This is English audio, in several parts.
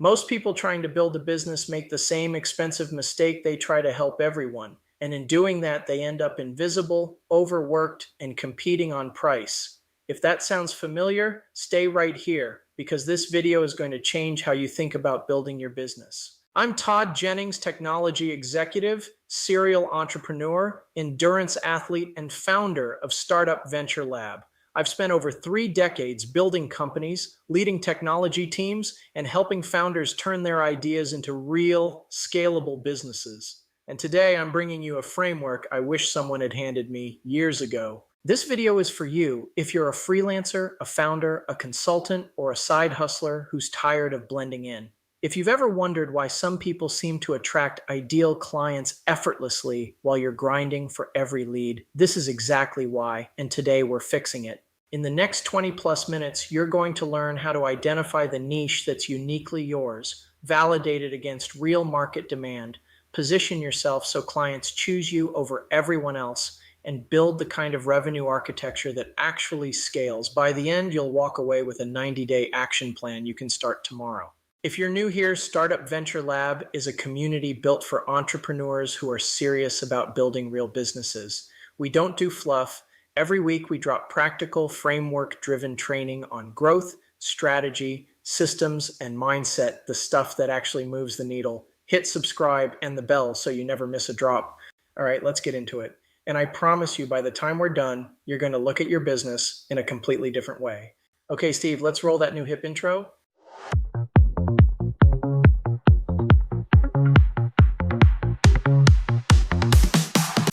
Most people trying to build a business make the same expensive mistake. They try to help everyone. And in doing that, they end up invisible, overworked, and competing on price. If that sounds familiar, stay right here because this video is going to change how you think about building your business. I'm Todd Jennings, technology executive, serial entrepreneur, endurance athlete, and founder of Startup Venture Lab. I've spent over 3 decades building companies, leading technology teams, and helping founders turn their ideas into real, scalable businesses. And today I'm bringing you a framework I wish someone had handed me years ago. This video is for you if you're a freelancer, a founder, a consultant, or a side hustler who's tired of blending in. If you've ever wondered why some people seem to attract ideal clients effortlessly while you're grinding for every lead, this is exactly why, and today we're fixing it. In the next 20 plus minutes, you're going to learn how to identify the niche that's uniquely yours, validate it against real market demand, position yourself so clients choose you over everyone else, and build the kind of revenue architecture that actually scales. By the end, you'll walk away with a 90-day action plan you can start tomorrow. If you're new here, Startup Venture Lab is a community built for entrepreneurs who are serious about building real businesses. We don't do fluff. Every week, we drop practical, framework-driven training on growth, strategy, systems, and mindset, the stuff that actually moves the needle. Hit subscribe and the bell so you never miss a drop. All right, let's get into it. And I promise you, by the time we're done, you're going to look at your business in a completely different way. Okay, Steve, let's roll that new hip intro.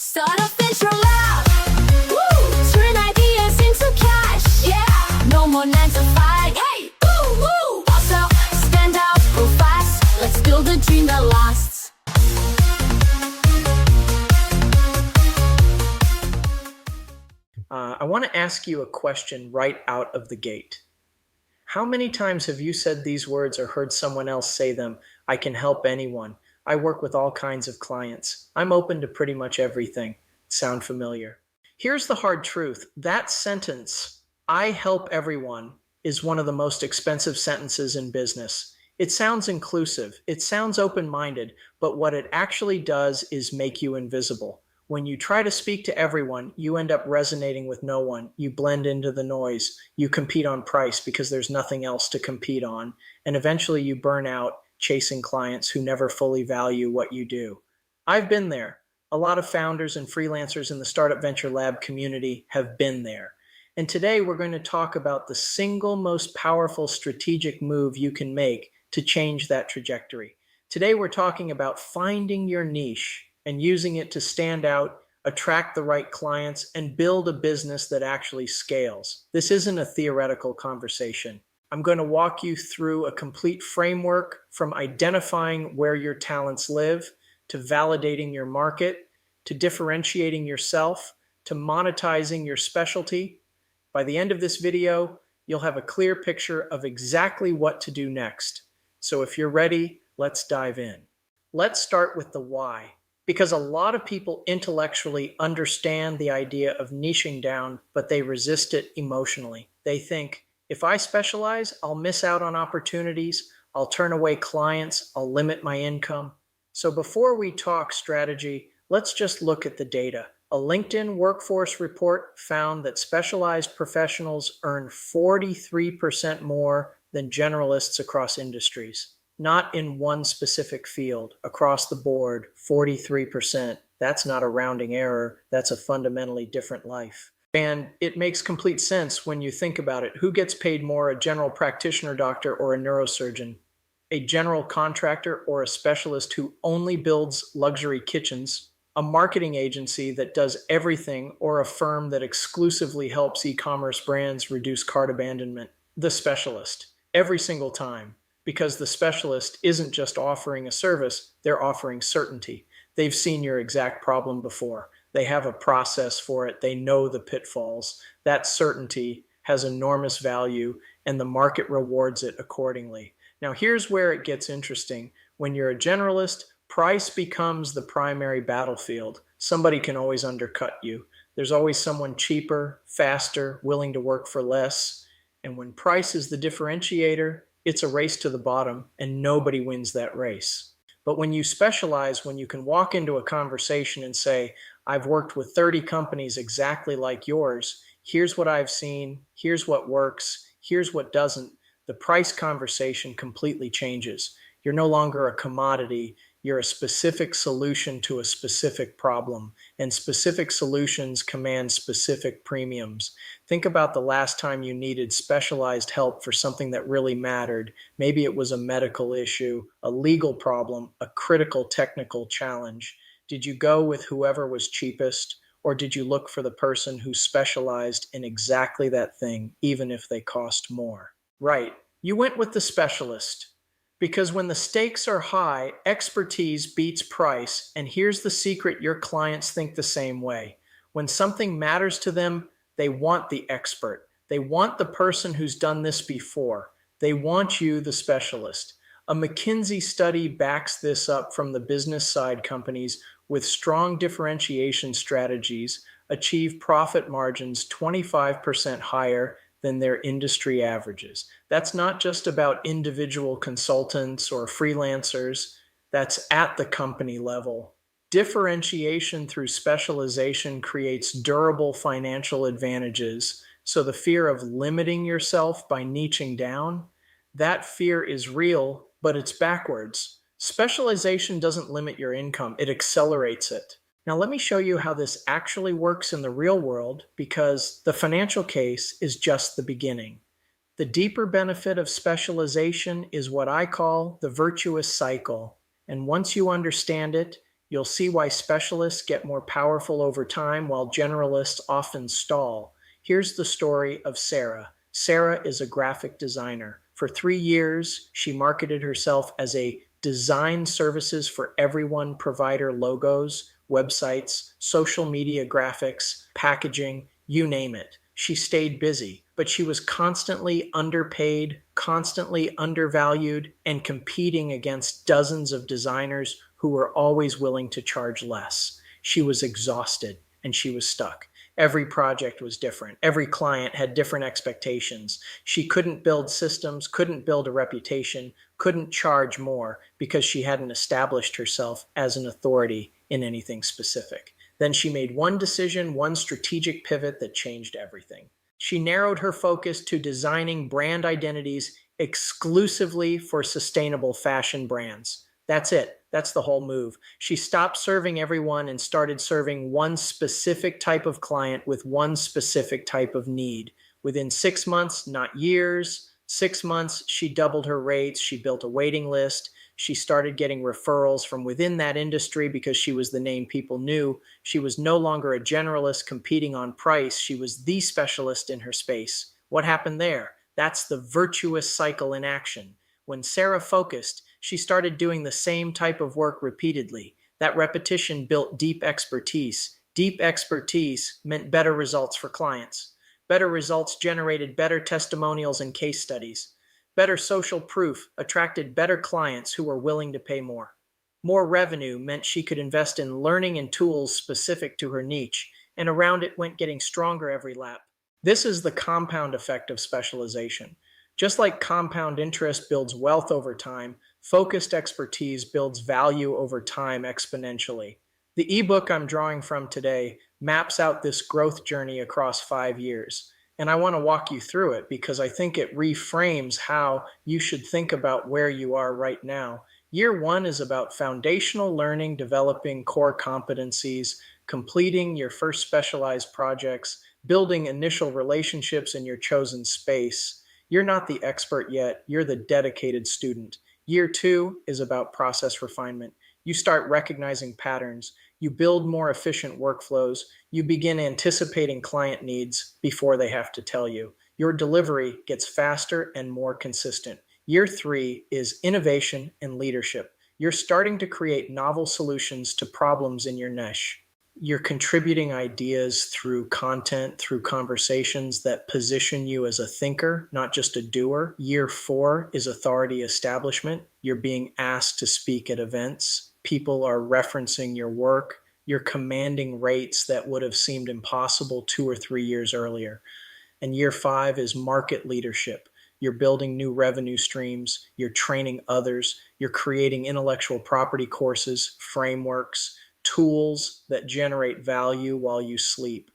Startup Venture Lab. Woo! Turn ideas into cash. Yeah. No more 9 to 5. Hey. Woo woo. Also, stand out, go fast. Let's build a dream that lasts. I want to ask you a question right out of the gate. How many times have you said these words or heard someone else say them? I can help anyone. I work with all kinds of clients. I'm open to pretty much everything. Sound familiar? Here's the hard truth. That sentence, I help everyone, is one of the most expensive sentences in business. It sounds inclusive. It sounds open-minded, but what it actually does is make you invisible. When you try to speak to everyone, you end up resonating with no one. You blend into the noise. You compete on price because there's nothing else to compete on. And eventually you burn out chasing clients who never fully value what you do. I've been there. A lot of founders and freelancers in the Startup Venture Lab community have been there. And today we're going to talk about the single most powerful strategic move you can make to change that trajectory. Today we're talking about finding your niche and using it to stand out, attract the right clients, and build a business that actually scales. This isn't a theoretical conversation. I'm going to walk you through a complete framework from identifying where your talents live, to validating your market, to differentiating yourself, to monetizing your specialty. By the end of this video, you'll have a clear picture of exactly what to do next. So if you're ready, let's dive in. Let's start with the why. Because a lot of people intellectually understand the idea of niching down, but they resist it emotionally. They think, if I specialize, I'll miss out on opportunities, I'll turn away clients, I'll limit my income. So before we talk strategy, let's just look at the data. A LinkedIn workforce report found that specialized professionals earn 43% more than generalists across industries. Not in one specific field, across the board, 43%. That's not a rounding error. That's a fundamentally different life. And it makes complete sense when you think about it. Who gets paid more, a general practitioner doctor or a neurosurgeon? A general contractor or a specialist who only builds luxury kitchens? A marketing agency that does everything, or a firm that exclusively helps e-commerce brands reduce cart abandonment? The specialist, every single time. Because the specialist isn't just offering a service, they're offering certainty. They've seen your exact problem before. They have a process for it. They know the pitfalls. That certainty has enormous value, and the market rewards it accordingly. Now, here's where it gets interesting. When you're a generalist, price becomes the primary battlefield. Somebody can always undercut you. There's always someone cheaper, faster, willing to work for less. And when price is the differentiator, It's a race to the bottom, and nobody wins that race. But when you specialize, when you can walk into a conversation and say, I've worked with 30 companies exactly like yours, here's what I've seen, here's what works, here's what doesn't, the price conversation completely changes. You're no longer a commodity, you're a specific solution to a specific problem, and specific solutions command specific premiums. Think about the last time you needed specialized help for something that really mattered. Maybe it was a medical issue, a legal problem, a critical technical challenge. Did you go with whoever was cheapest, or did you look for the person who specialized in exactly that thing, even if they cost more? Right. You went with the specialist. Because when the stakes are high, expertise beats price. And here's the secret: your clients think the same way. When something matters to them, they want the expert. They want the person who's done this before. They want you, the specialist. A McKinsey study backs this up from the business side. Companies with strong differentiation strategies achieve profit margins 25% higher than their industry averages. That's not just about individual consultants or freelancers, that's at the company level. Differentiation through specialization creates durable financial advantages. So the fear of limiting yourself by niching down, that fear is real, but it's backwards. Specialization doesn't limit your income, it accelerates it. Now, let me show you how this actually works in the real world, because the financial case is just the beginning. The deeper benefit of specialization is what I call the virtuous cycle. And once you understand it, you'll see why specialists get more powerful over time while generalists often stall. Here's the story of Sarah. Sarah is a graphic designer. For 3 years, she marketed herself as a design services for everyone provider: logos, websites, social media graphics, packaging, you name it. She stayed busy, but she was constantly underpaid, constantly undervalued, and competing against dozens of designers who were always willing to charge less. She was exhausted and she was stuck. Every project was different. Every client had different expectations. She couldn't build systems, couldn't build a reputation, couldn't charge more because she hadn't established herself as an authority in anything specific. Then she made one decision, one strategic pivot that changed everything. She narrowed her focus to designing brand identities exclusively for sustainable fashion brands. That's it. That's the whole move. She stopped serving everyone and started serving one specific type of client with one specific type of need. Within 6 months, not years, 6 months, she doubled her rates. She built a waiting list. She started getting referrals from within that industry because she was the name people knew. She was no longer a generalist competing on price. She was the specialist in her space. What happened there? That's the virtuous cycle in action. When Sarah focused, she started doing the same type of work repeatedly. That repetition built deep expertise. Deep expertise meant better results for clients. Better results generated better testimonials and case studies. Better social proof attracted better clients who were willing to pay more. More revenue meant she could invest in learning and tools specific to her niche, and around it went getting stronger every lap. This is the compound effect of specialization. Just like compound interest builds wealth over time, focused expertise builds value over time exponentially. The ebook I'm drawing from today maps out this growth journey across 5 years. And I want to walk you through it because I think it reframes how you should think about where you are right now. Year one is about foundational learning, developing core competencies, completing your first specialized projects, building initial relationships in your chosen space. You're not the expert yet, you're the dedicated student. Year two is about process refinement. You start recognizing patterns. You build more efficient workflows. You begin anticipating client needs before they have to tell you. Your delivery gets faster and more consistent. Year three is innovation and leadership. You're starting to create novel solutions to problems in your niche. You're contributing ideas through content, through conversations that position you as a thinker, not just a doer. Year four is authority establishment. You're being asked to speak at events. People are referencing your work. You're commanding rates that would have seemed impossible 2 or 3 years earlier. And year five is market leadership. You're building new revenue streams, you're training others, you're creating intellectual property courses, frameworks, tools that generate value while you sleep.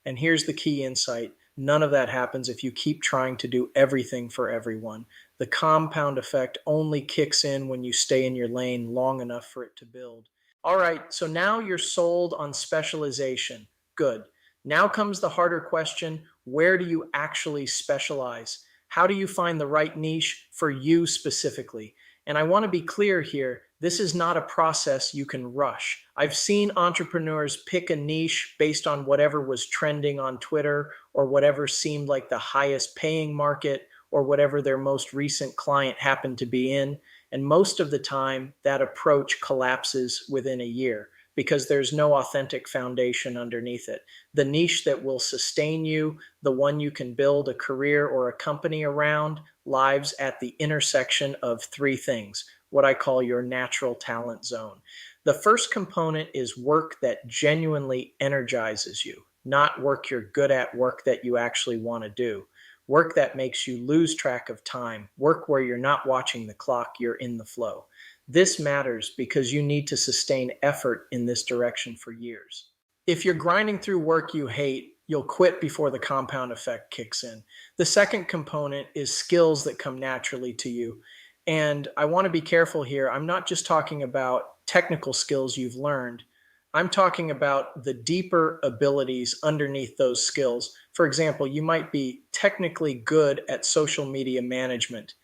And here's the key insight: none of that happens if you keep trying to do everything for everyone. The compound effect only kicks in when you stay in your lane long enough for it to build. All right, so now you're sold on specialization. Good. Now comes the harder question: where do you actually specialize? How do you find the right niche for you specifically? And I want to be clear here: this is not a process you can rush. I've seen entrepreneurs pick a niche based on whatever was trending on Twitter, or whatever seemed like the highest paying market, or whatever their most recent client happened to be in. And most of the time, that approach collapses within a year because there's no authentic foundation underneath it. The niche that will sustain you, the one you can build a career or a company around, lives at the intersection of three things: what I call your natural talent zone. The first component is work that genuinely energizes you, not work you're good at, work that you actually want to do. Work that makes you lose track of time, work where you're not watching the clock, you're in the flow. This matters because you need to sustain effort in this direction for years. If you're grinding through work you hate, you'll quit before the compound effect kicks in. The second component is skills that come naturally to you. And I want to be careful here. I'm not just talking about technical skills you've learned. I'm talking about the deeper abilities underneath those skills. For example, you might be technically good at social media management,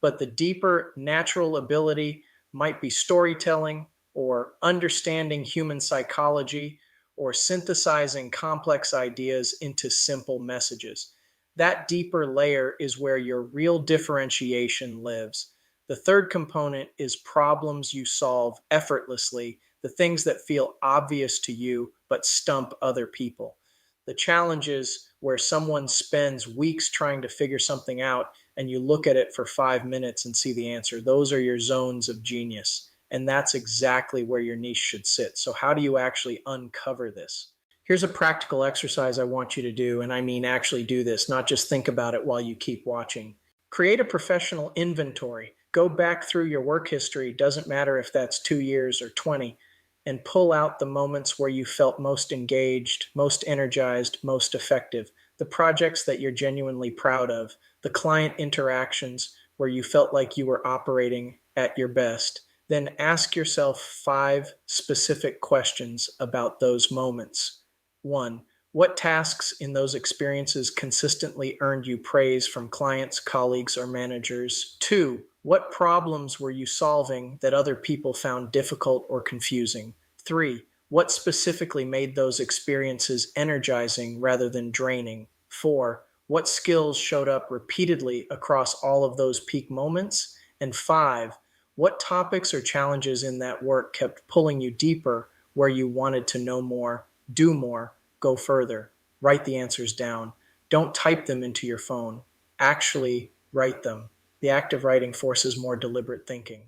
but the deeper natural ability might be storytelling, or understanding human psychology, or synthesizing complex ideas into simple messages. That deeper layer is where your real differentiation lives. The third component is problems you solve effortlessly, the things that feel obvious to you but stump other people. The challenge is where someone spends weeks trying to figure something out and you look at it for 5 minutes and see the answer. Those are your zones of genius. And that's exactly where your niche should sit. So, how do you actually uncover this? Here's a practical exercise I want you to do, and I mean actually do this, not just think about it while you keep watching. Create a professional inventory. Go back through your work history, doesn't matter if that's 2 years or 20, and pull out the moments where you felt most engaged, most energized, most effective, the projects that you're genuinely proud of, the client interactions where you felt like you were operating at your best. Then ask yourself 5 specific questions about those moments. 1. What tasks in those experiences consistently earned you praise from clients, colleagues, or managers? 2. What problems were you solving that other people found difficult or confusing? 3. What specifically made those experiences energizing rather than draining? 4. What skills showed up repeatedly across all of those peak moments? And 5. What topics or challenges in that work kept pulling you deeper, where you wanted to know more, do more, go further? Write the answers down. Don't type them into your phone. Actually write them. The act of writing forces more deliberate thinking.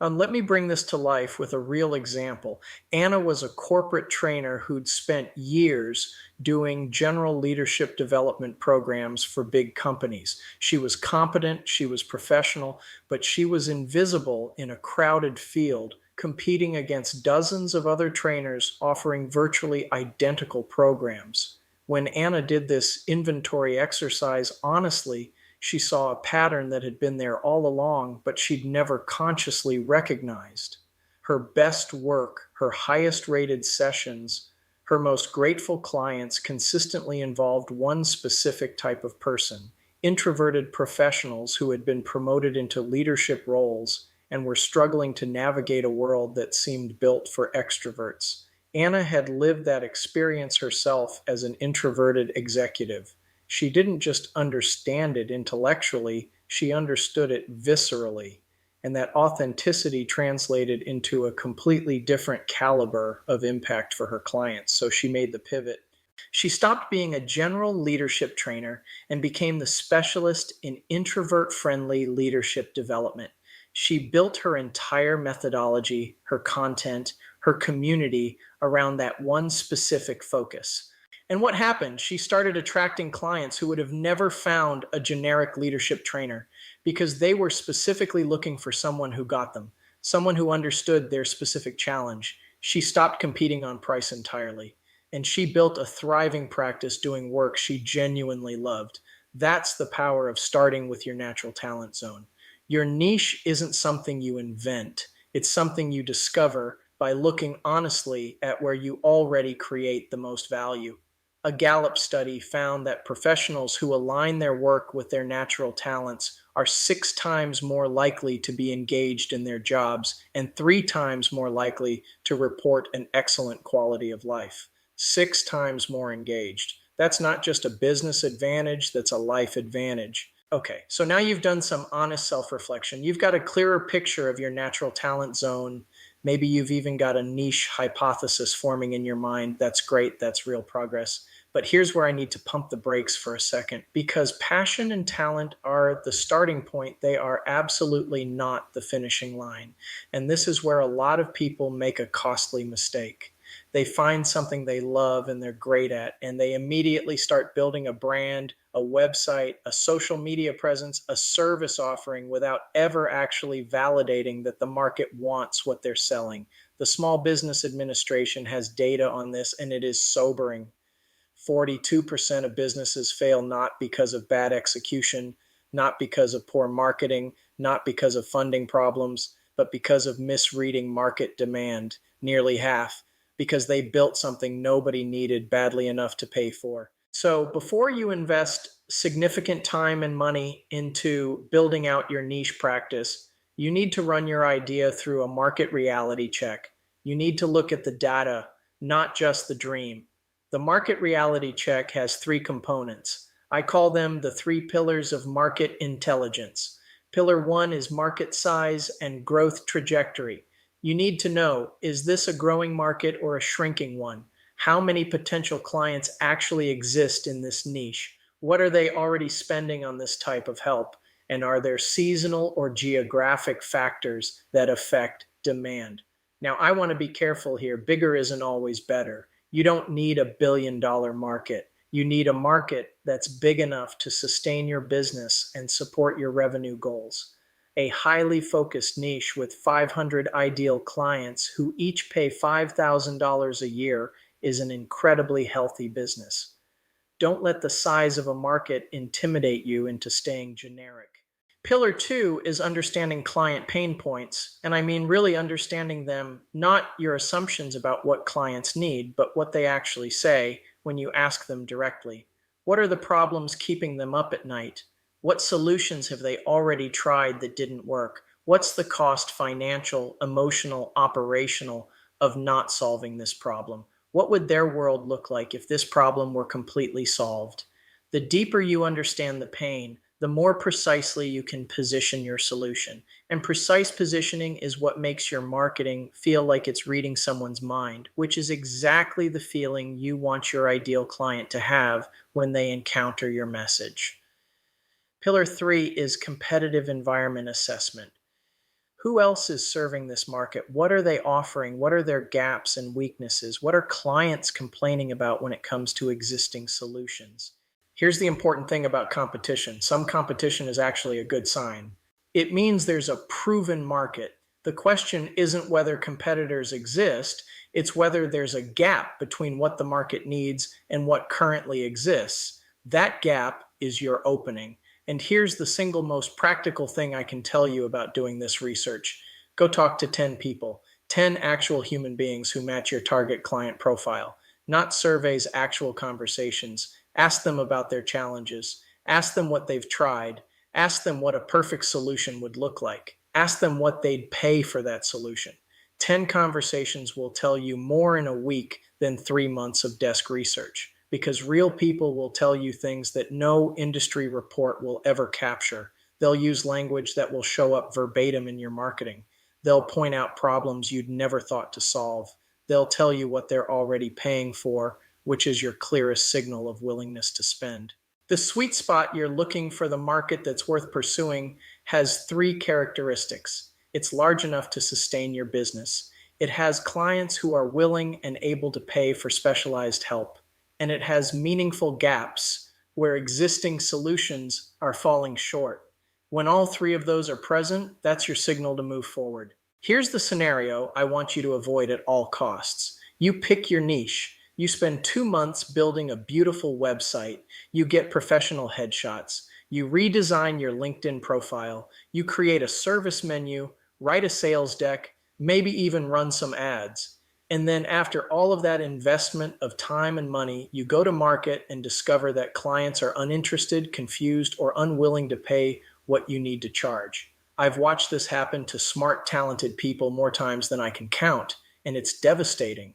Let me bring this to life with a real example. Anna was a corporate trainer who'd spent years doing general leadership development programs for big companies. She was competent, she was professional, but she was invisible in a crowded field, competing against dozens of other trainers offering virtually identical programs. When Anna did this inventory exercise honestly, she saw a pattern that had been there all along, but she'd never consciously recognized. Her best work, her highest rated sessions, her most grateful clients consistently involved one specific type of person: introverted professionals who had been promoted into leadership roles and were struggling to navigate a world that seemed built for extroverts. Anna had lived that experience herself as an introverted executive. She didn't just understand it intellectually, she understood it viscerally. And that authenticity translated into a completely different caliber of impact for her clients. So she made the pivot. She stopped being a general leadership trainer and became the specialist in introvert friendly leadership development. She built her entire methodology, her content, her community around that one specific focus. And what happened? She started attracting clients who would have never found a generic leadership trainer because they were specifically looking for someone who got them, someone who understood their specific challenge. She stopped competing on price entirely, and she built a thriving practice doing work she genuinely loved. That's the power of starting with your natural talent zone. Your niche isn't something you invent, it's something you discover by looking honestly at where you already create the most value. A Gallup study found that professionals who align their work with their natural talents are 6 times more likely to be engaged in their jobs and 3 times more likely to report an excellent quality of life. 6 times more engaged. That's not just a business advantage, that's a life advantage. Okay, so now you've done some honest self reflection. You've got a clearer picture of your natural talent zone. Maybe you've even got a niche hypothesis forming in your mind. That's great, that's real progress. But here's where I need to pump the brakes for a second because passion and talent are the starting point. They are absolutely not the finishing line. And this is where a lot of people make a costly mistake. They find something they love and they're great at, and they immediately start building a brand, a website, a social media presence, a service offering without ever actually validating that the market wants what they're selling. The Small Business Administration has data on this, and it is sobering. 42% of businesses fail not because of bad execution, not because of poor marketing, not because of funding problems, but because of misreading market demand. Nearly half, because they built something nobody needed badly enough to pay for. So before you invest significant time and money into building out your niche practice, you need to run your idea through a market reality check. You need to look at the data, not just the dream. The market reality check has 3 components. I call them the 3 pillars of market intelligence. Pillar 1 is market size and growth trajectory. You need to know, is this a growing market or a shrinking one? How many potential clients actually exist in this niche? What are they already spending on this type of help? And are there seasonal or geographic factors that affect demand? Now, I want to be careful here. Bigger isn't always better. You don't need a $1 billion market. You need a market that's big enough to sustain your business and support your revenue goals. A highly focused niche with 500 ideal clients who each pay $5,000 a year is an incredibly healthy business. Don't let the size of a market intimidate you into staying generic. Pillar 2 is understanding client pain points, and I mean really understanding them, not your assumptions about what clients need, but what they actually say when you ask them directly. What are the problems keeping them up at night? What solutions have they already tried that didn't work? What's the cost, financial, emotional, operational, of not solving this problem? What would their world look like if this problem were completely solved? The deeper you understand the pain, the more precisely you can position your solution. And precise positioning is what makes your marketing feel like it's reading someone's mind, which is exactly the feeling you want your ideal client to have when they encounter your message. Pillar 3 is competitive environment assessment. Who else is serving this market? What are they offering? What are their gaps and weaknesses? What are clients complaining about when it comes to existing solutions? Here's the important thing about competition. Some competition is actually a good sign. It means there's a proven market. The question isn't whether competitors exist, it's whether there's a gap between what the market needs and what currently exists. That gap is your opening. And here's the single most practical thing I can tell you about doing this research. Go talk to 10 people, 10 actual human beings who match your target client profile, not surveys, actual conversations. Ask them about their challenges. Ask them what they've tried. Ask them what a perfect solution would look like. Ask them what they'd pay for that solution. 10 conversations will tell you more in a week than 3 months of desk research because real people will tell you things that no industry report will ever capture. They'll use language that will show up verbatim in your marketing. They'll point out problems you'd never thought to solve. They'll tell you what they're already paying for, which is your clearest signal of willingness to spend. The sweet spot you're looking for the market that's worth pursuing has 3 characteristics. It's large enough to sustain your business. It has clients who are willing and able to pay for specialized help. and it has meaningful gaps where existing solutions are falling short. When all three of those are present, that's your signal to move forward. Here's the scenario I want you to avoid at all costs. You pick your niche. You spend 2 months building a beautiful website. You get professional headshots. You redesign your LinkedIn profile. You create a service menu, write a sales deck, maybe even run some ads. And then, after all of that investment of time and money, you go to market and discover that clients are uninterested, confused, or unwilling to pay what you need to charge. I've watched this happen to smart, talented people more times than I can count, and it's devastating,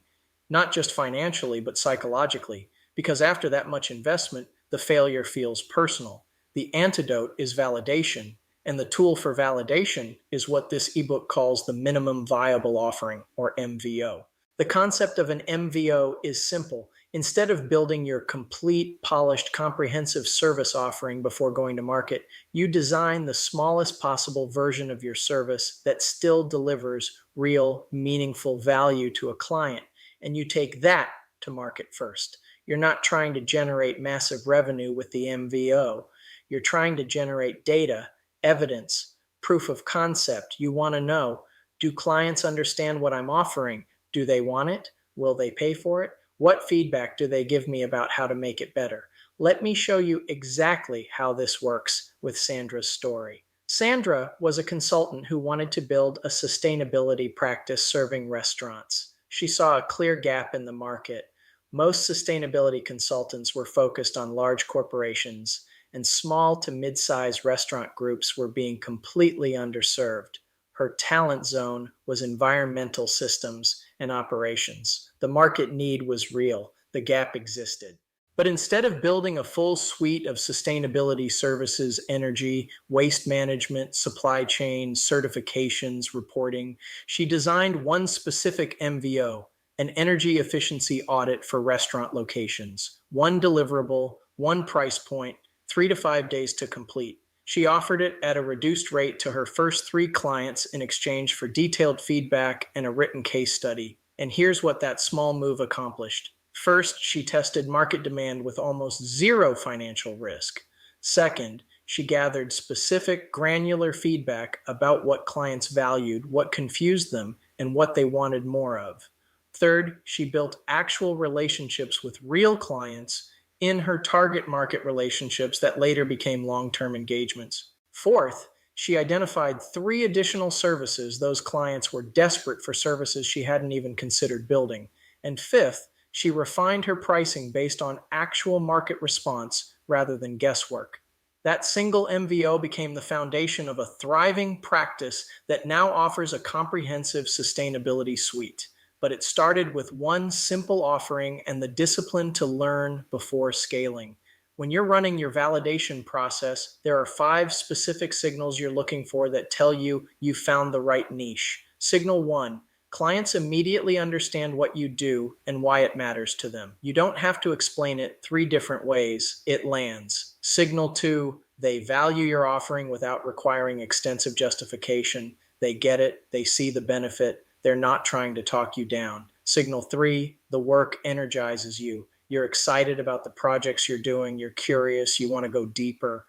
not just financially, but psychologically, because after that much investment, the failure feels personal. The antidote is validation, and the tool for validation is what this ebook calls the minimum viable offering, or MVO. The concept of an MVO is simple. Instead of building your complete, polished, comprehensive service offering before going to market, you design the smallest possible version of your service that still delivers real, meaningful value to a client, and you take that to market first. You're not trying to generate massive revenue with the MVO. You're trying to generate data, evidence, proof of concept. You want to know, do clients understand what I'm offering? Do they want it? Will they pay for it? What feedback do they give me about how to make it better? Let me show you exactly how this works with Sandra's story. Sandra was a consultant who wanted to build a sustainability practice serving restaurants. She saw a clear gap in the market. Most sustainability consultants were focused on large corporations, and small to mid-sized restaurant groups were being completely underserved. Her talent zone was environmental systems and operations. The market need was real, the gap existed. But instead of building a full suite of sustainability services, energy, waste management, supply chain, certifications, reporting, she designed one specific MVO, an energy efficiency audit for restaurant locations. One deliverable, one price point, 3 to 5 days to complete. She offered it at a reduced rate to her first 3 clients in exchange for detailed feedback and a written case study. And here's what that small move accomplished. First, she tested market demand with almost zero financial risk. Second, she gathered specific, granular feedback about what clients valued, what confused them, and what they wanted more of. Third, she built actual relationships with real clients in her target market relationships that later became long-term engagements. Fourth, she identified 3 additional services those clients were desperate for, services she hadn't even considered building. And fifth, she refined her pricing based on actual market response rather than guesswork. That single MVO became the foundation of a thriving practice that now offers a comprehensive sustainability suite. But it started with one simple offering and the discipline to learn before scaling. When you're running your validation process, there are 5 specific signals you're looking for that tell you you found the right niche. Signal 1: clients immediately understand what you do and why it matters to them. You don't have to explain it 3 different ways, it lands. Signal 2: they value your offering without requiring extensive justification. They get it, they see the benefit, they're not trying to talk you down. Signal 3: the work energizes you. You're excited about the projects you're doing, you're curious, you want to go deeper.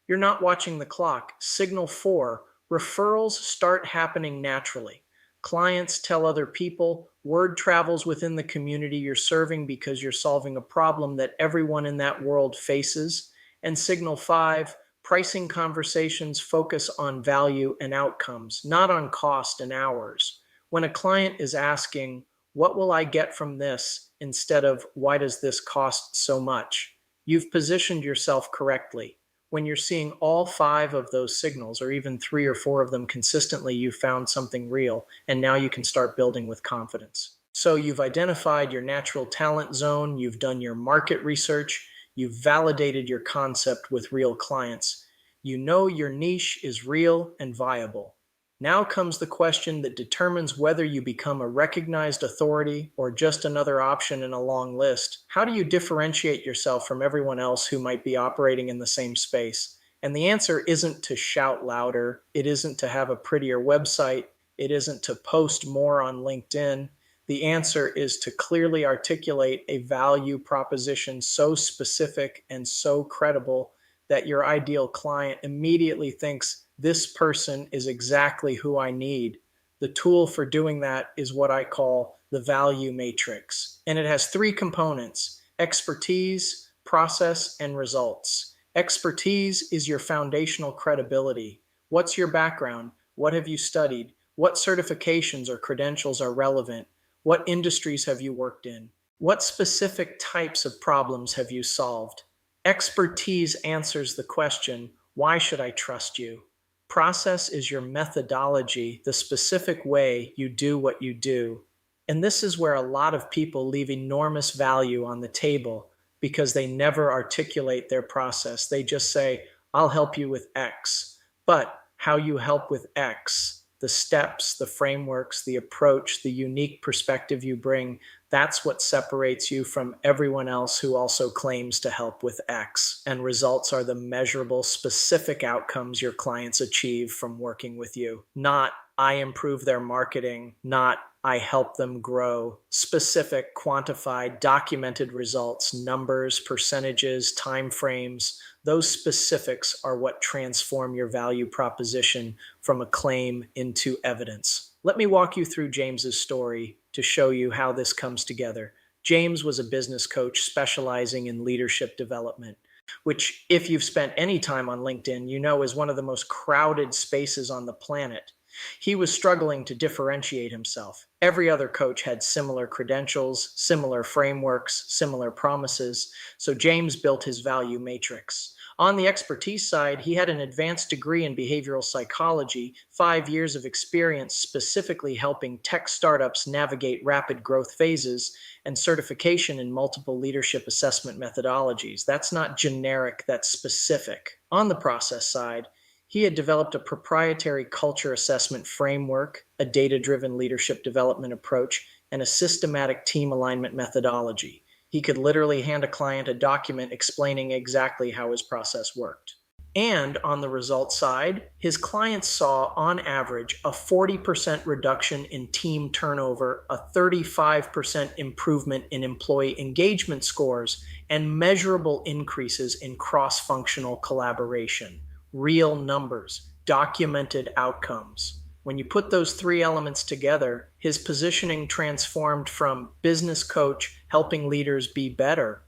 You're not watching the clock. Signal 4: referrals start happening naturally. Clients tell other people, word travels within the community you're serving because you're solving a problem that everyone in that world faces. And signal 5: pricing conversations focus on value and outcomes, not on cost and hours. When a client is asking, what will I get from this, instead of why does this cost so much, you've positioned yourself correctly. When you're seeing all 5 of those signals, or even 3 or 4 of them consistently, you've found something real, and now you can start building with confidence. So you've identified your natural talent zone, you've done your market research, you've validated your concept with real clients. You know your niche is real and viable. Now comes the question that determines whether you become a recognized authority or just another option in a long list. How do you differentiate yourself from everyone else who might be operating in the same space? And the answer isn't to shout louder, it isn't to have a prettier website, it isn't to post more on LinkedIn. The answer is to clearly articulate a value proposition so specific and so credible that your ideal client immediately thinks this person is exactly who I need. The tool for doing that is what I call the value matrix. And it has three components: expertise, process, and results. Expertise is your foundational credibility. What's your background? What have you studied? What certifications or credentials are relevant? What industries have you worked in? What specific types of problems have you solved? Expertise answers the question, why should I trust you? Process is your methodology, the specific way you do what you do. And this is where a lot of people leave enormous value on the table because they never articulate their process. They just say, I'll help you with X. But how you help with X, the steps, the frameworks, the approach, the unique perspective you bring, that's what separates you from everyone else who also claims to help with X. And results are the measurable, specific outcomes your clients achieve from working with you. Not, I improve their marketing, not, I help them grow. Specific, quantified, documented results, numbers, percentages, time frames. Those specifics are what transform your value proposition from a claim into evidence. Let me walk you through James's story to show you how this comes together. James was a business coach specializing in leadership development, which, if you've spent any time on LinkedIn, you know is one of the most crowded spaces on the planet. He was struggling to differentiate himself. Every other coach had similar credentials, similar frameworks, similar promises, so James built his value matrix. On the expertise side, he had an advanced degree in behavioral psychology, 5 years of experience specifically helping tech startups navigate rapid growth phases, and certification in multiple leadership assessment methodologies. That's not generic, that's specific. On the process side, he had developed a proprietary culture assessment framework, a data-driven leadership development approach, and a systematic team alignment methodology. He could literally hand a client a document explaining exactly how his process worked. And on the results side, his clients saw, on average, a 40% reduction in team turnover, a 35% improvement in employee engagement scores, and measurable increases in cross-functional collaboration. Real numbers, documented outcomes. When you put those three elements together, his positioning transformed from business coach helping leaders be better,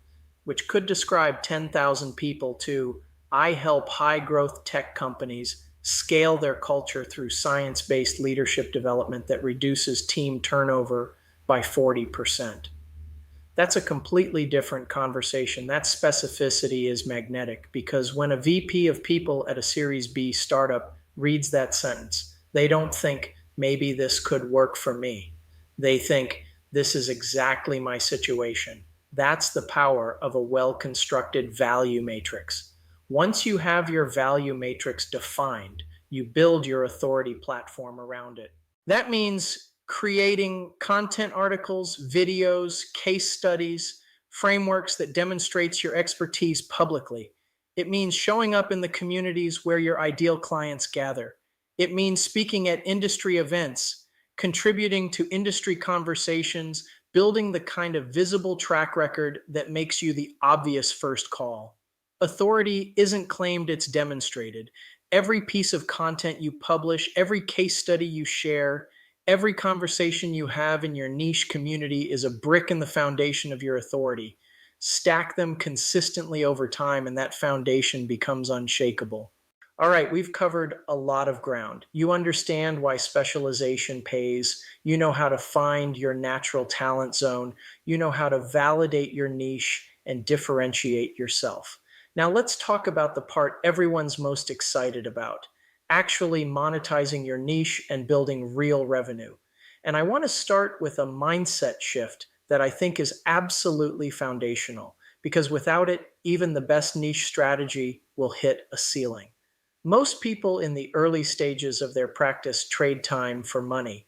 which could describe 10,000 people, to I help high growth tech companies scale their culture through science-based leadership development that reduces team turnover by 40%. That's a completely different conversation. That specificity is magnetic because when a VP of people at a Series B startup reads that sentence, they don't think, maybe this could work for me. They think, this is exactly my situation. That's the power of a well-constructed value matrix. Once you have your value matrix defined, you build your authority platform around it. That means creating content articles, videos, case studies, frameworks that demonstrates your expertise publicly. It means showing up in the communities where your ideal clients gather. It means speaking at industry events, contributing to industry conversations, building the kind of visible track record that makes you the obvious first call. Authority isn't claimed, it's demonstrated. Every piece of content you publish, every case study you share, every conversation you have in your niche community is a brick in the foundation of your authority. Stack them consistently over time, and that foundation becomes unshakable. All right, we've covered a lot of ground. You understand why specialization pays. You know how to find your natural talent zone. You know how to validate your niche and differentiate yourself. Now let's talk about the part everyone's most excited about: actually monetizing your niche and building real revenue. And I want to start with a mindset shift that I think is absolutely foundational, because without it, even the best niche strategy will hit a ceiling. Most people in the early stages of their practice trade time for money.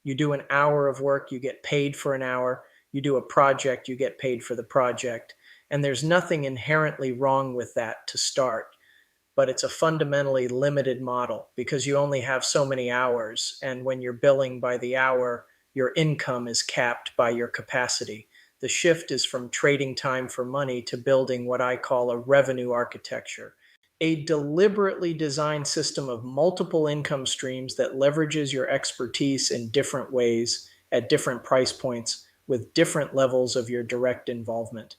You do an hour of work, you get paid for an hour. You do a project, you get paid for the project. And there's nothing inherently wrong with that to start. But it's a fundamentally limited model because you only have so many hours. And when you're billing by the hour, Your income is capped by your capacity. The shift is from trading time for money to building what I call a revenue architecture, a deliberately designed system of multiple income streams that leverages your expertise in different ways at different price points with different levels of your direct involvement.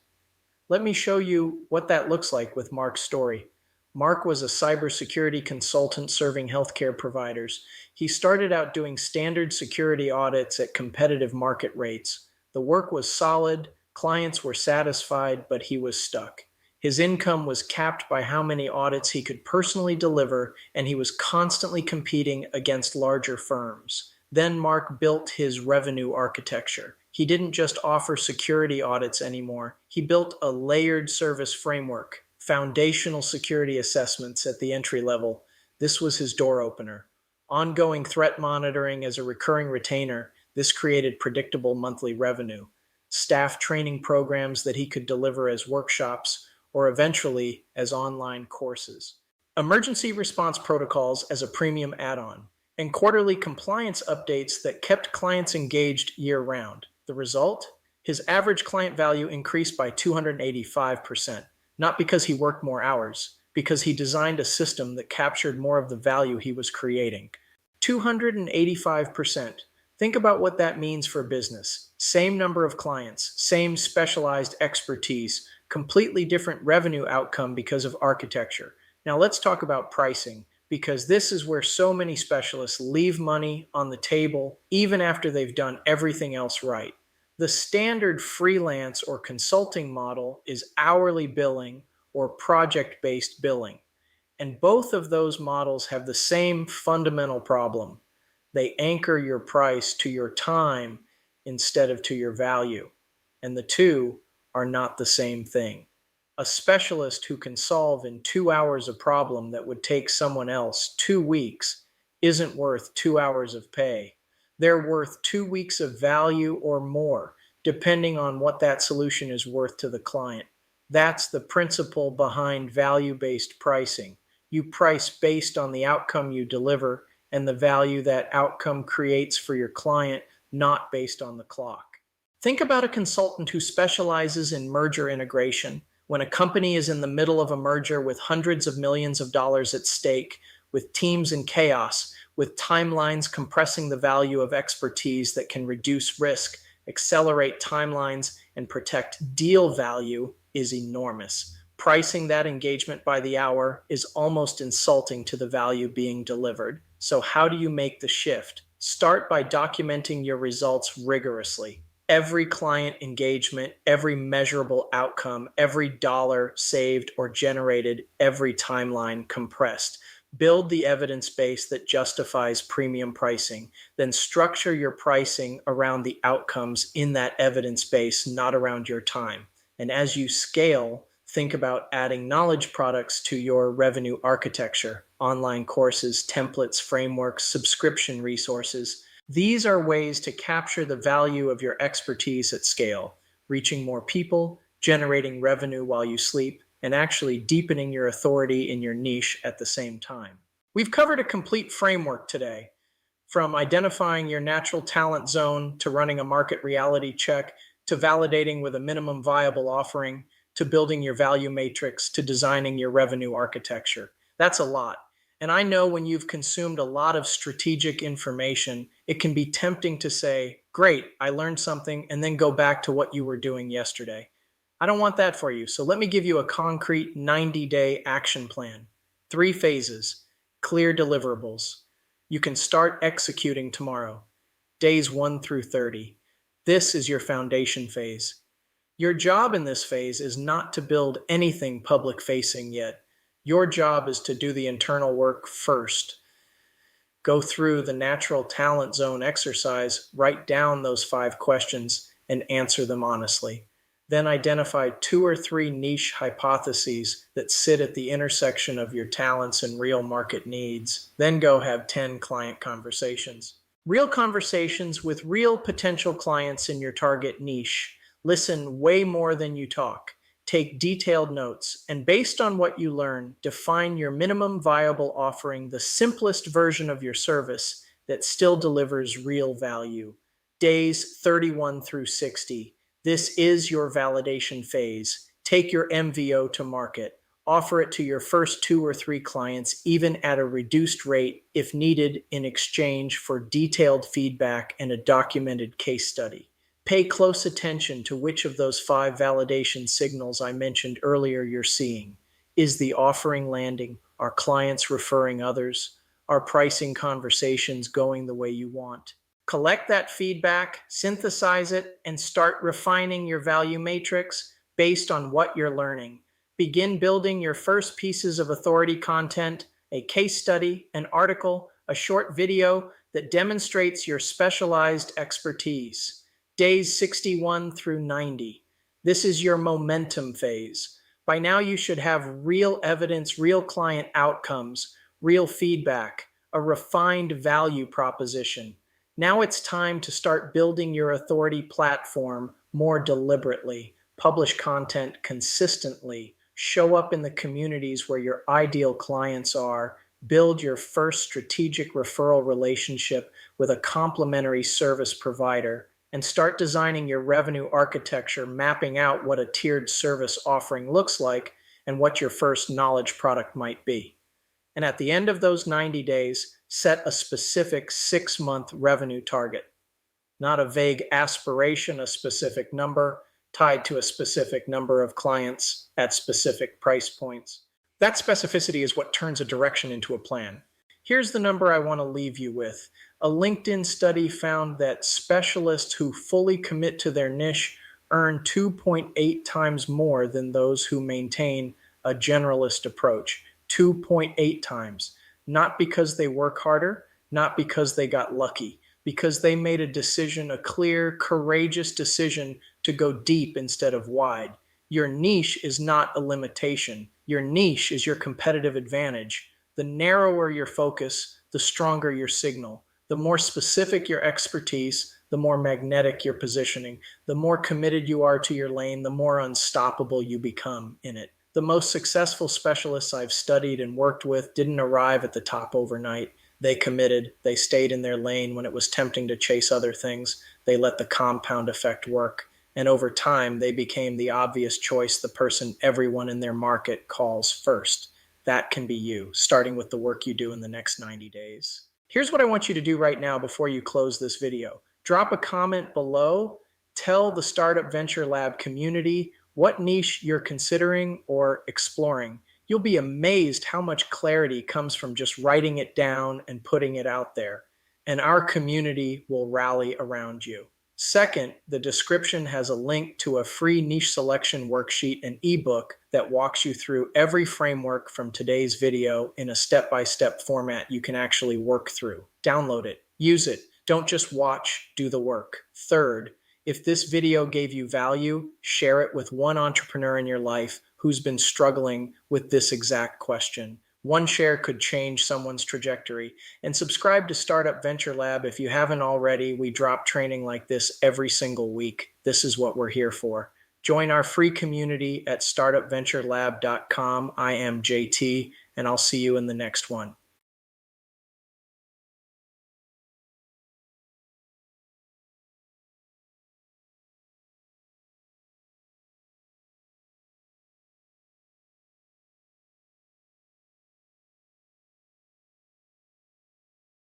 Let me show you what that looks like with Mark's story. Mark was a cybersecurity consultant serving healthcare providers. He started out doing standard security audits at competitive market rates. The work was solid, clients were satisfied, but he was stuck. His income was capped by how many audits he could personally deliver, and he was constantly competing against larger firms. Then Mark built his revenue architecture. He didn't just offer security audits anymore. He built a layered service framework, foundational security assessments at the entry level. This was his door opener. Ongoing threat monitoring as a recurring retainer. This created predictable monthly revenue. Staff training programs that he could deliver as workshops or eventually as online courses. Emergency response protocols as a premium add on, and quarterly compliance updates that kept clients engaged year round. The result? His average client value increased by 285%, not because he worked more hours, because he designed a system that captured more of the value he was creating. 285%. Think about what that means for business. Same number of clients, same specialized expertise, completely different revenue outcome because of architecture. Now let's talk about pricing, because this is where so many specialists leave money on the table even after they've done everything else right. The standard freelance or consulting model is hourly billing or project-based billing. And both of those models have the same fundamental problem. They anchor your price to your time instead of to your value. And the two are not the same thing. A specialist who can solve in 2 hours a problem that would take someone else 2 weeks isn't worth 2 hours of pay. They're worth 2 weeks of value or more, depending on what that solution is worth to the client. That's the principle behind value-based pricing. You price based on the outcome you deliver and the value that outcome creates for your client, not based on the clock. Think about a consultant who specializes in merger integration. When a company is in the middle of a merger with hundreds of millions of dollars at stake, with teams in chaos, with timelines compressing the value of expertise that can reduce risk, accelerate timelines, and protect deal value is enormous. Pricing that engagement by the hour is almost insulting to the value being delivered. So how do you make the shift? Start by documenting your results rigorously. Every client engagement, every measurable outcome, every dollar saved or generated, every timeline compressed. Build the evidence base that justifies premium pricing. Then structure your pricing around the outcomes in that evidence base, not around your time. And as you scale, think about adding knowledge products to your revenue architecture, online courses, templates, frameworks, subscription resources. These are ways to capture the value of your expertise at scale, reaching more people, generating revenue while you sleep, and actually deepening your authority in your niche at the same time. We've covered a complete framework today, from identifying your natural talent zone to running a market reality check to validating with a minimum viable offering to building your value matrix to designing your revenue architecture. That's a lot. And I know when you've consumed a lot of strategic information, it can be tempting to say, great, I learned something, and then go back to what you were doing yesterday. I don't want that for you. So let me give you a concrete 90-day action plan. 3 phases, clear deliverables. You can start executing tomorrow. Days 1 through 30. This is your foundation phase. Your job in this phase is not to build anything public facing yet. Your job is to do the internal work first. Go through the natural talent zone exercise, write down those 5 questions, and answer them honestly. Then identify 2 or 3 niche hypotheses that sit at the intersection of your talents and real market needs. Then go have 10 client conversations. Real conversations with real potential clients in your target niche. Listen way more than you talk. Take detailed notes, and based on what you learn, define your minimum viable offering, the simplest version of your service that still delivers real value. Days 31 through 60. This is your validation phase. Take your MVO to market. Offer it to your first 2 or 3 clients, even at a reduced rate if needed, in exchange for detailed feedback and a documented case study. Pay close attention to which of those 5 validation signals I mentioned earlier you're seeing. Is the offering landing? Are clients referring others? Are pricing conversations going the way you want? Collect that feedback, synthesize it, and start refining your value matrix based on what you're learning. Begin building your first pieces of authority content, a case study, an article, a short video that demonstrates your specialized expertise. Days 61 through 90. This is your momentum phase. By now, you should have real evidence, real client outcomes, real feedback, a refined value proposition. Now it's time to start building your authority platform more deliberately, publish content consistently, show up in the communities where your ideal clients are, build your first strategic referral relationship with a complementary service provider, and start designing your revenue architecture, mapping out what a tiered service offering looks like and what your first knowledge product might be. And at the end of those 90 days, set a specific 6-month revenue target, not a vague aspiration, a specific number tied to a specific number of clients at specific price points. That specificity is what turns a direction into a plan. Here's the number I want to leave you with. A LinkedIn study found that specialists who fully commit to their niche earn 2.8 times more than those who maintain a generalist approach. 2.8 times. Not because they work harder, not because they got lucky, because they made a decision, a clear, courageous decision to go deep instead of wide. Your niche is not a limitation. Your niche is your competitive advantage. The narrower your focus, the stronger your signal. The more specific your expertise, the more magnetic your positioning. The more committed you are to your lane, the more unstoppable you become in it. The most successful specialists I've studied and worked with didn't arrive at the top overnight. They committed. They stayed in their lane when it was tempting to chase other things. They let the compound effect work. And over time, they became the obvious choice, the person everyone in their market calls first. That can be you, starting with the work you do in the next 90 days. Here's what I want you to do right now before you close this video. Drop a comment below. Tell the Startup Venture Lab community what niche you're considering or exploring. You'll be amazed how much clarity comes from just writing it down and putting it out there. And our community will rally around you. Second, the description has a link to a free niche selection worksheet and ebook that walks you through every framework from today's video in a step-by-step format you can actually work through. Download it, use it. Don't just watch, do the work. Third, if this video gave you value, share it with one entrepreneur in your life who's been struggling with this exact question. One share could change someone's trajectory. And subscribe to Startup Venture Lab if you haven't already. We drop training like this every single week. This is what we're here for. Join our free community at startupventurelab.com. I am JT, and I'll see you in the next one.